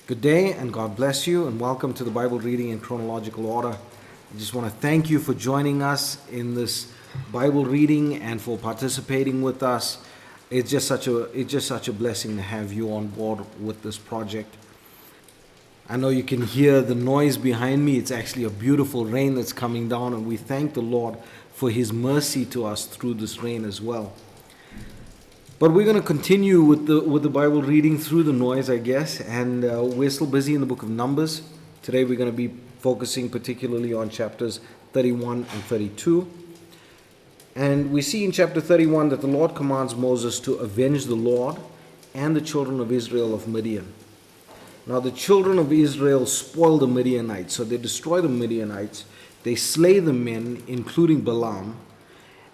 Good day and God bless you and welcome to the Bible reading in chronological order. I just want to thank you for joining us in this Bible reading and for participating with us. It's just such a blessing to have you on board with this project. I know you can hear the noise behind me. It's actually a beautiful rain that's coming down, and we thank the Lord for his mercy to us through this rain as well. But we're going to continue with the Bible reading through the noise, I guess, and we're still busy in the book of Numbers. Today we're going to be focusing particularly on chapters 31 and 32. And we see in chapter 31 that the Lord commands Moses to avenge the Lord and the children of Israel of Midian. Now the children of Israel spoil the Midianites, so they destroy the Midianites, they slay the men, including Balaam,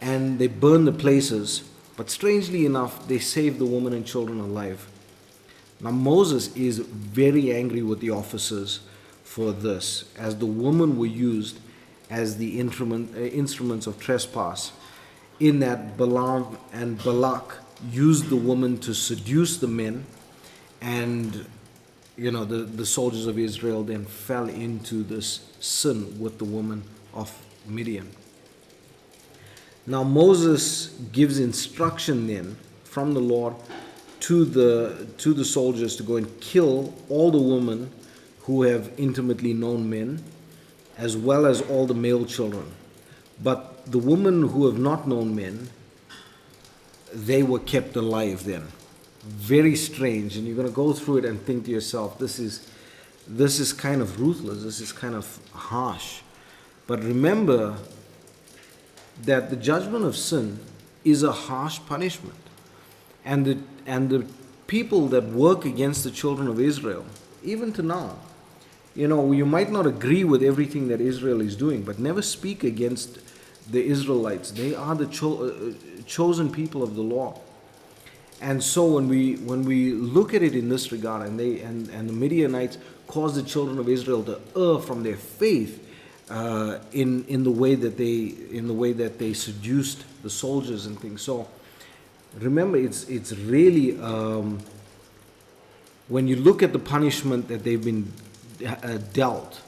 and they burn the places. But strangely enough, they save the women and children alive. Now Moses is very angry with the officers for this, as the women were used as the instruments of trespass, in that Balaam and Balak used the women to seduce the men, and the soldiers of Israel then fell into this sin with the women of Midian. Now Moses gives instruction then from the Lord to the soldiers to go and kill all the women who have intimately known men, as well as all the male children. But the women who have not known men, they were kept alive then. Very strange, and you're going to go through it and think to yourself, this is kind of ruthless, this is kind of harsh. But remember that the judgment of sin is a harsh punishment. And the people that work against the children of Israel, even to now, you might not agree with everything that Israel is doing, but never speak against the Israelites. They are the chosen people of the Lord. And so when we look at it in this regard, and the Midianites caused the children of Israel to err from their faith, in the way that they seduced the soldiers and things. So remember, it's really when you look at the punishment that they've been dealt,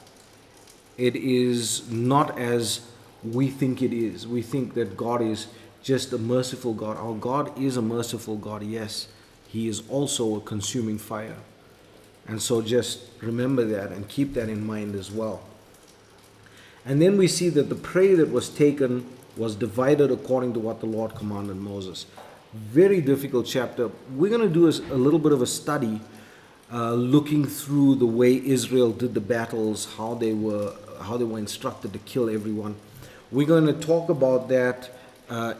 it is not as we think it is. We think that God is just a merciful God. Our God is a merciful God, yes. He is also a consuming fire. And so just remember that and keep that in mind as well. And then we see that the prey that was taken was divided according to what the Lord commanded Moses. Very difficult chapter. We're going to do a little bit of a study looking through the way Israel did the battles, how they were instructed to kill everyone. We're going to talk about that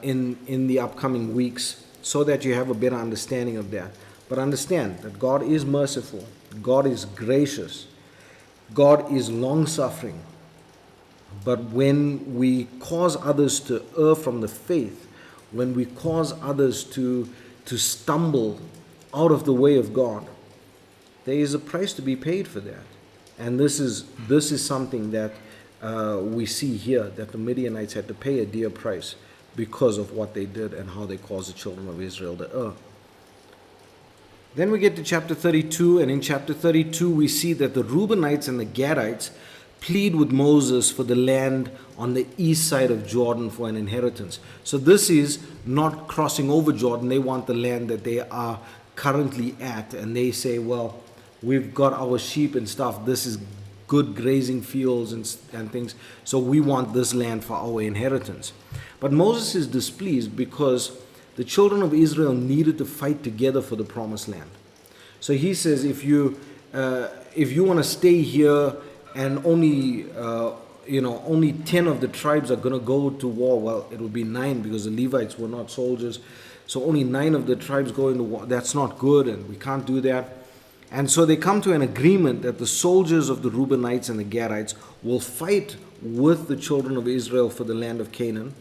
in the upcoming weeks so that you have a better understanding of that. But understand that God is merciful. God is gracious. God is long-suffering. But when we cause others to err from the faith, when we cause others to stumble out of the way of God, there is a price to be paid for that. And this is something that we see here, that the Midianites had to pay a dear price because of what they did and how they caused the children of Israel to err. Then we get to chapter 32, and in chapter 32 we see that the Reubenites and the Gadites plead with Moses for the land on the east side of Jordan for an inheritance. So this is not crossing over Jordan. They want the land that they are currently at, and they say, well, we've got our sheep and stuff. This is good grazing fields and things, so we want this land for our inheritance. But Moses is displeased because the children of Israel needed to fight together for the promised land. So he says, if you want to stay here and only 10 of the tribes are going to go to war, well, it would be 9 because the Levites were not soldiers, so only 9 of the tribes go into war. That's not good, and we can't do that. And so they come to an agreement that the soldiers of the Reubenites and the Gadites will fight with the children of Israel for the land of Canaan.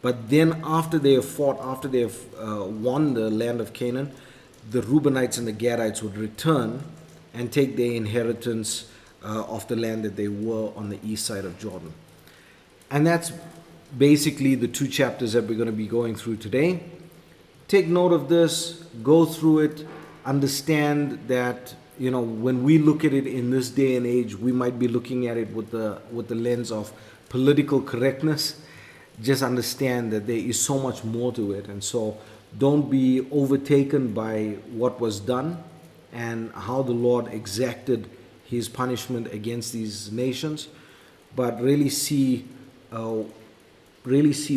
But then after they have fought, after they have won the land of Canaan, the Reubenites and the Gadites would return and take their inheritance of the land that they were on the east side of Jordan. And that's basically the 2 chapters that we're going to be going through today. Take note of this, go through it, understand that when we look at it in this day and age, we might be looking at it with the lens of political correctness. Just understand that there is so much more to it, and so don't be overtaken by what was done and how the Lord exacted his punishment against these nations, but really see the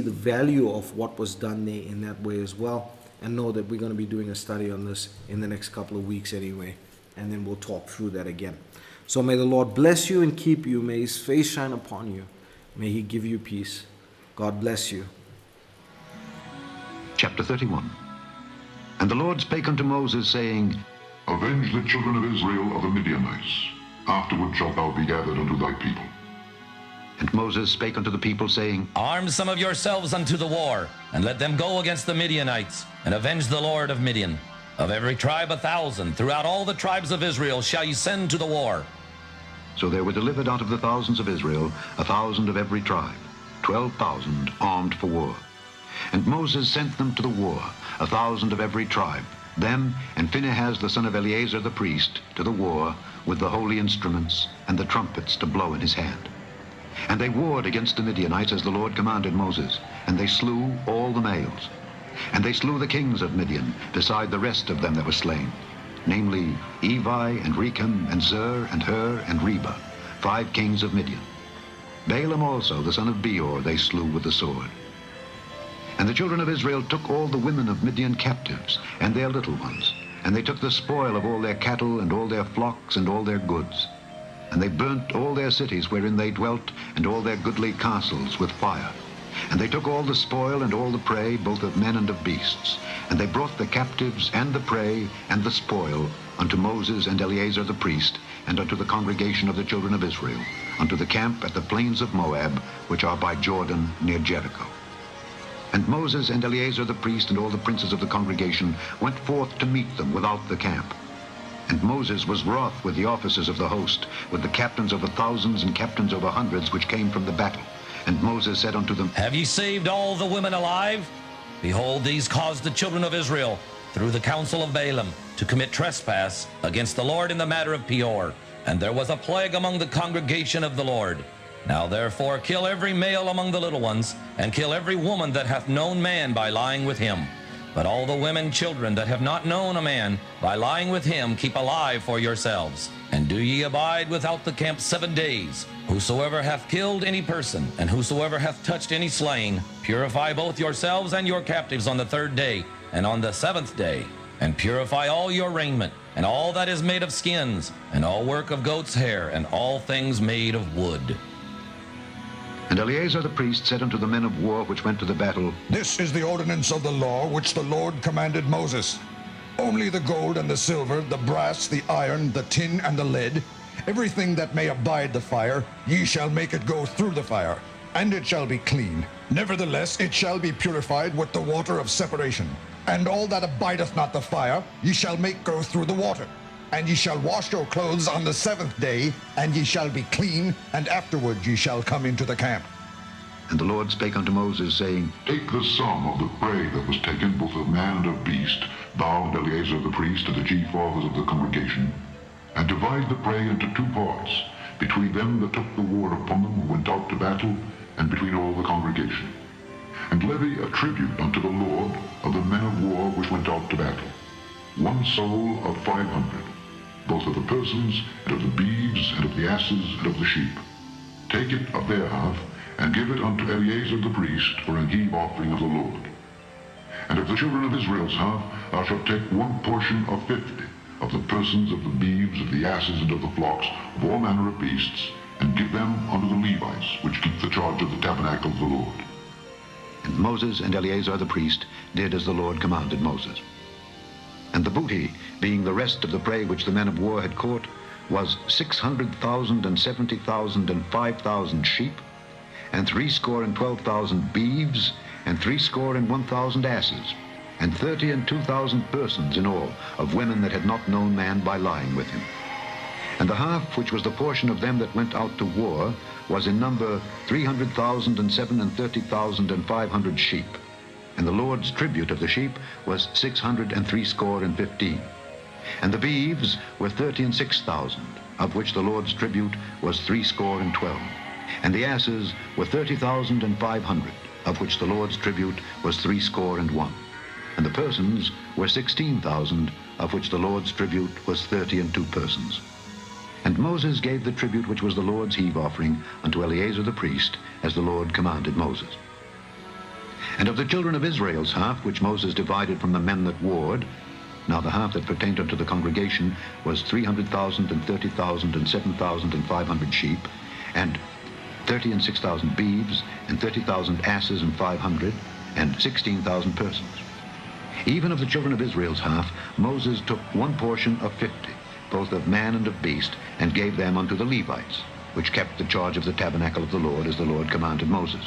value of what was done there in that way as well, and know that we're going to be doing a study on this in the next couple of weeks anyway, and then we'll talk through that again. So may the Lord bless you and keep you. May his face shine upon you. May he give you peace. God bless you. Chapter 31. And the Lord spake unto Moses, saying, Avenge the children of Israel of the Midianites. Afterward shalt thou be gathered unto thy people. And Moses spake unto the people, saying, Arm some of yourselves unto the war, and let them go against the Midianites, and avenge the Lord of Midian. Of every tribe 1,000, throughout all the tribes of Israel shall ye send to the war. So there were delivered out of the thousands of Israel 1,000 of every tribe, 12,000 armed for war. And Moses sent them to the war, 1,000 of every tribe, them and Phinehas the son of Eleazar the priest, to the war, with the holy instruments and the trumpets to blow in his hand. And they warred against the Midianites as the Lord commanded Moses, and they slew all the males. And they slew the kings of Midian, beside the rest of them that were slain, namely Evi and Rechem and Zur and Hur and Reba, 5 kings of Midian. Balaam also the son of Beor they slew with the sword. And the children of Israel took all the women of Midian captives, and their little ones, and they took the spoil of all their cattle and all their flocks and all their goods. And they burnt all their cities wherein they dwelt, and all their goodly castles with fire. And they took all the spoil and all the prey, both of men and of beasts. And they brought the captives and the prey and the spoil unto Moses and Eleazar the priest, and unto the congregation of the children of Israel, unto the camp at the plains of Moab, which are by Jordan near Jericho. And Moses and Eleazar the priest and all the princes of the congregation went forth to meet them without the camp. And Moses was wroth with the officers of the host, with the captains over thousands and captains over hundreds, which came from the battle. And Moses said unto them, Have ye saved all the women alive? Behold, these caused the children of Israel, through the counsel of Balaam, to commit trespass against the Lord in the matter of Peor. And there was a plague among the congregation of the Lord. Now therefore kill every male among the little ones, and kill every woman that hath known man by lying with him. But all the women children that have not known a man by lying with him keep alive for yourselves. And do ye abide without the camp 7 days. Whosoever hath killed any person, and whosoever hath touched any slain, purify both yourselves and your captives on the 3rd day, and on the 7th day. And purify all your raiment, and all that is made of skins, and all work of goat's hair, and all things made of wood. And Eleazar the priest said unto the men of war which went to the battle, This is the ordinance of the law which the Lord commanded Moses. Only the gold and the silver, the brass, the iron, the tin, and the lead, everything that may abide the fire, ye shall make it go through the fire, and it shall be clean. Nevertheless, it shall be purified with the water of separation. And all that abideth not the fire, ye shall make go through the water. And ye shall wash your clothes on the 7th day, and ye shall be clean, and afterward ye shall come into the camp. And the Lord spake unto Moses, saying, Take the sum of the prey that was taken, both of man and of beast, thou and Eleazar the priest and the chief fathers of the congregation, and divide the prey into 2 parts, between them that took the war upon them who went out to battle, and between all the congregation. And levy a tribute unto the Lord of the men of war which went out to battle, 1 soul of 500, both of the persons, and of the beeves, and of the asses, and of the sheep. Take it of their half, and give it unto Eleazar the priest for an heave offering of the Lord. And of the children of Israel's half, thou shalt take 1 portion of 50, of the persons, of the beeves, of the asses, and of the flocks, of all manner of beasts, and give them unto the Levites, which keep the charge of the tabernacle of the Lord. And Moses and Eleazar the priest did as the Lord commanded Moses. And the booty, being the rest of the prey which the men of war had caught, was 600,000 and 70,000 and 5,000 sheep, and 12,000 beeves, and 1,000 asses, and 32,000 persons in all, of women that had not known man by lying with him. And the half which was the portion of them that went out to war was in number 300,000 and 37,500 sheep. And the Lord's tribute of the sheep was 615. And the beeves were 36,000, of which the Lord's tribute was 60. And the asses were 30,500, of which the Lord's tribute was 61. And the persons were 16,000, of which the Lord's tribute was 32 persons. And Moses gave the tribute which was the Lord's heave offering unto Eleazar the priest, as the Lord commanded Moses. And of the children of Israel's half, which Moses divided from the men that warred, now the half that pertained unto the congregation was 300,000 and 30,000 and 7,500 sheep, and 30 and 6,000 beeves, and 30,000 asses and 500, and 16,000 persons. Even of the children of Israel's half, Moses took one portion of 50, both of man and of beast, and gave them unto the Levites, which kept the charge of the tabernacle of the Lord, as the Lord commanded Moses.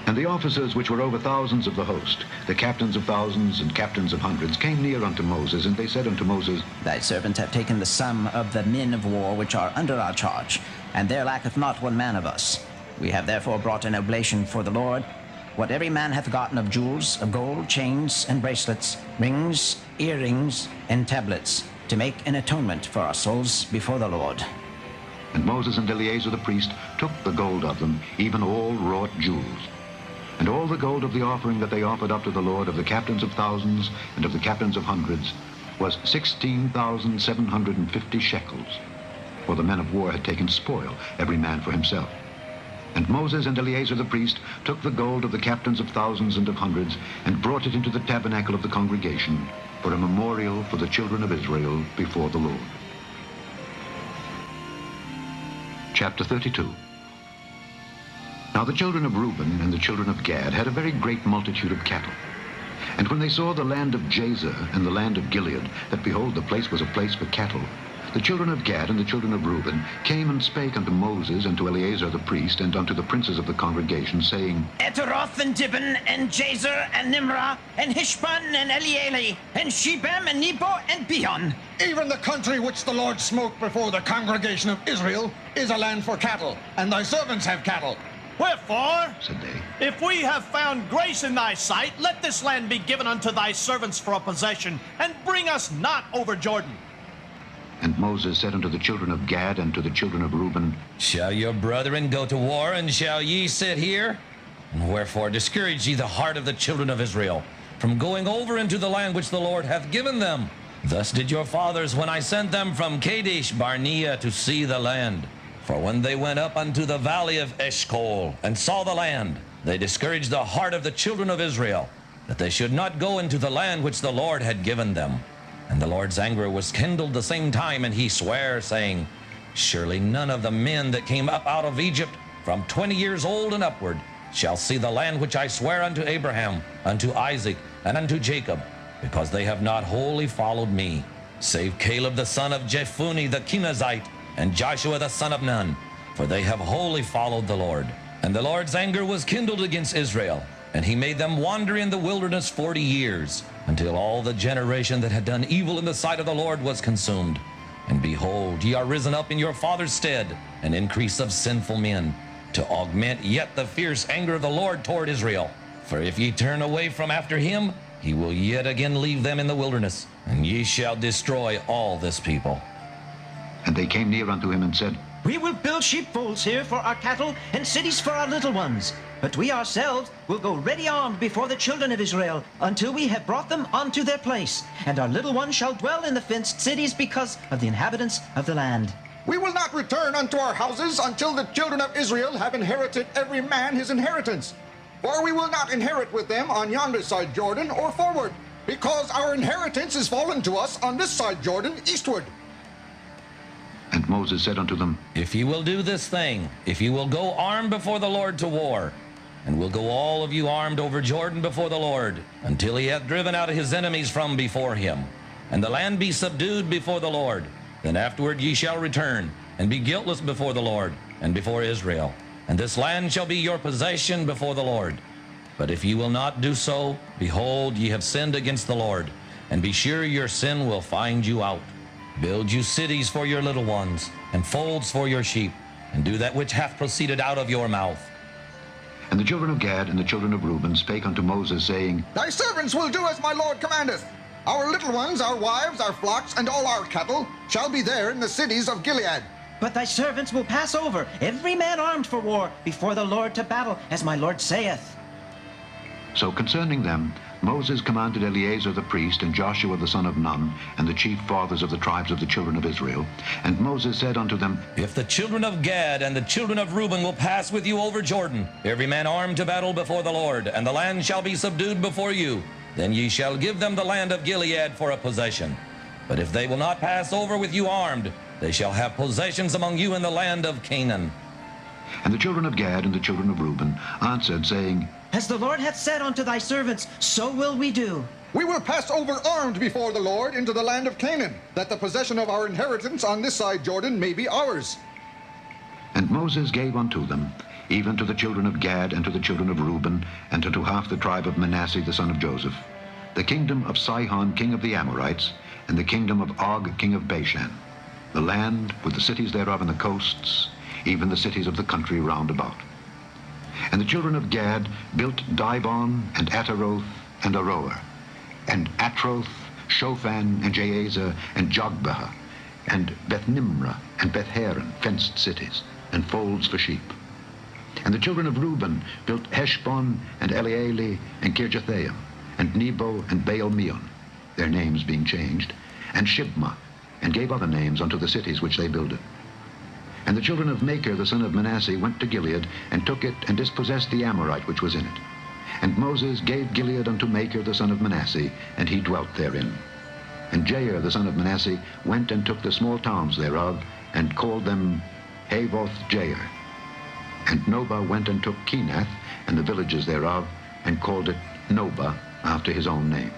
And the officers which were over thousands of the host, the captains of thousands and captains of hundreds, came near unto Moses, and they said unto Moses, Thy servants have taken the sum of the men of war which are under our charge, and there lacketh not one man of us. We have therefore brought an oblation for the Lord, what every man hath gotten of jewels, of gold, chains, and bracelets, rings, earrings, and tablets, to make an atonement for our souls before the Lord. And Moses and Eleazar the priest took the gold of them, even all wrought jewels. And all the gold of the offering that they offered up to the Lord of the captains of thousands and of the captains of hundreds was 16,750 shekels. For the men of war had taken spoil, every man for himself. And Moses and Eleazar the priest took the gold of the captains of thousands and of hundreds, and brought it into the tabernacle of the congregation, for a memorial for the children of Israel before the Lord. Chapter 32. Now the children of Reuben and the children of Gad had a very great multitude of cattle. And when they saw the land of Jazer and the land of Gilead, that behold, the place was a place for cattle, the children of Gad and the children of Reuben came and spake unto Moses and to Eleazar the priest and unto the princes of the congregation, saying, Eteroth and Dibon and Jazer and Nimrah and Hishbon and Elealeh and Shebam and Nebo and Beon. Even the country which the Lord smote before the congregation of Israel is a land for cattle, and thy servants have cattle. Wherefore, said they, if we have found grace in thy sight, let this land be given unto thy servants for a possession, and bring us not over Jordan. And Moses said unto the children of Gad and to the children of Reuben, Shall your brethren go to war, and shall ye sit here? And wherefore discourage ye the heart of the children of Israel from going over into the land which the Lord hath given them? Thus did your fathers when I sent them from Kadesh Barnea to see the land. For when they went up unto the valley of Eshcol and saw the land, they discouraged the heart of the children of Israel, that they should not go into the land which the Lord had given them. And the Lord's anger was kindled the same time, and he sware, saying, Surely none of the men that came up out of Egypt from 20 years old and upward shall see the land which I swear unto Abraham, unto Isaac, and unto Jacob, because they have not wholly followed me, save Caleb the son of Jephunneh the Kenizzite, and Joshua the son of Nun, for they have wholly followed the Lord. And the Lord's anger was kindled against Israel, and he made them wander in the wilderness 40 years, until all the generation that had done evil in the sight of the Lord was consumed. And behold, ye are risen up in your father's stead, an increase of sinful men, to augment yet the fierce anger of the Lord toward Israel. For if ye turn away from after him, he will yet again leave them in the wilderness, and ye shall destroy all this people. And they came near unto him and said, We will build sheepfolds here for our cattle and cities for our little ones. But we ourselves will go ready armed before the children of Israel until we have brought them unto their place. And our little ones shall dwell in the fenced cities because of the inhabitants of the land. We will not return unto our houses until the children of Israel have inherited every man his inheritance. For we will not inherit with them on yonder side Jordan or forward, because our inheritance is fallen to us on this side Jordan eastward. And Moses said unto them, If ye will do this thing, if ye will go armed before the Lord to war, and will go all of you armed over Jordan before the Lord, until he hath driven out his enemies from before him, and the land be subdued before the Lord, then afterward ye shall return, and be guiltless before the Lord, and before Israel. And this land shall be your possession before the Lord. But if ye will not do so, behold, ye have sinned against the Lord, and be sure your sin will find you out. Build you cities for your little ones, and folds for your sheep, and do that which hath proceeded out of your mouth. And the children of Gad and the children of Reuben spake unto Moses, saying, Thy servants will do as my Lord commandeth. Our little ones, our wives, our flocks, and all our cattle shall be there in the cities of Gilead. But thy servants will pass over, every man armed for war, before the Lord to battle, as my Lord saith. So concerning them, Moses commanded Eleazar the priest and Joshua the son of Nun and the chief fathers of the tribes of the children of Israel. And Moses said unto them, If the children of Gad and the children of Reuben will pass with you over Jordan, every man armed to battle before the Lord, and the land shall be subdued before you, then ye shall give them the land of Gilead for a possession. But if they will not pass over with you armed, they shall have possessions among you in the land of Canaan. And the children of Gad and the children of Reuben answered, saying, As the Lord hath said unto thy servants, so will we do. We will pass over armed before the Lord into the land of Canaan, that the possession of our inheritance on this side Jordan may be ours. And Moses gave unto them, even to the children of Gad and to the children of Reuben, and unto half the tribe of Manasseh the son of Joseph, the kingdom of Sihon king of the Amorites, and the kingdom of Og king of Bashan, the land with the cities thereof and the coasts, even the cities of the country round about. And the children of Gad built Dibon, and Ataroth, and Aroer, and Atroth, Shophan, and Jazer, and Jogbehah, and Beth-Nimrah, and Beth-Haran, fenced cities, and folds for sheep. And the children of Reuben built Heshbon, and Elealeh, and Kirjathaim, and Nebo, and Baal-meon, their names being changed, and Shibmah, and gave other names unto the cities which they builded. And the children of Machir the son of Manasseh went to Gilead, and took it, and dispossessed the Amorite which was in it. And Moses gave Gilead unto Machir the son of Manasseh, and he dwelt therein. And Jair the son of Manasseh went and took the small towns thereof, and called them Havoth Jair. And Nobah went and took Kenath, and the villages thereof, and called it Nobah, after his own name.